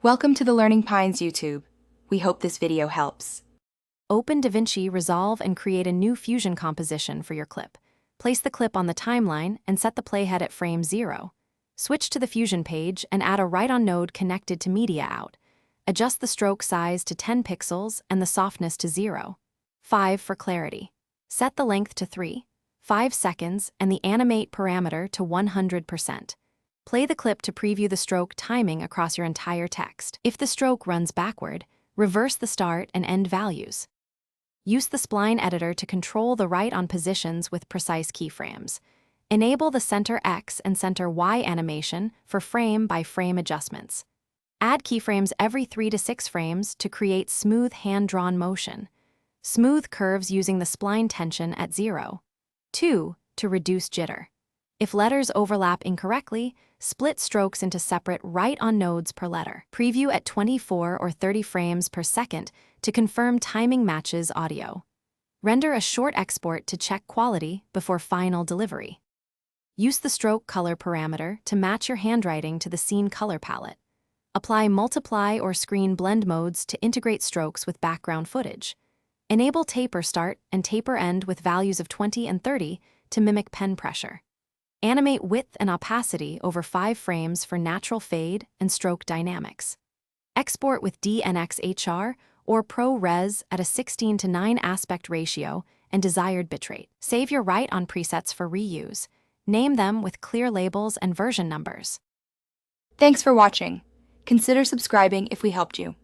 Welcome to the Learning Pines YouTube. We hope this video helps. Open DaVinci Resolve and create a new fusion composition for your clip. Place the clip on the timeline and set the playhead at frame 0. Switch to the fusion page and add a write-on node connected to media out. Adjust the stroke size to 10 pixels and the softness to 0. 5 for clarity. Set the length to 3, 5 seconds and the animate parameter to 100%. Play the clip to preview the stroke timing across your entire text. If the stroke runs backward, reverse the start and end values. Use the spline editor to control the write-on positions with precise keyframes. Enable the center X and center Y animation for frame-by-frame adjustments. Add keyframes every 3 to 6 frames to create smooth hand-drawn motion. Smooth curves using the spline tension at 0. 2. To reduce jitter. If letters overlap incorrectly, split strokes into separate write-on nodes per letter. Preview at 24 or 30 frames per second to confirm timing matches audio. Render a short export to check quality before final delivery. Use the stroke color parameter to match your handwriting to the scene color palette. Apply multiply or screen blend modes to integrate strokes with background footage. Enable taper start and taper end with values of 20 and 30 to mimic pen pressure. Animate width and opacity over 5 frames for natural fade and stroke dynamics. Export with DNxHR or ProRes at a 16:9 aspect ratio and desired bitrate. Save your write-on presets for reuse. Name them with clear labels and version numbers. Thanks for watching. Consider subscribing if we helped you.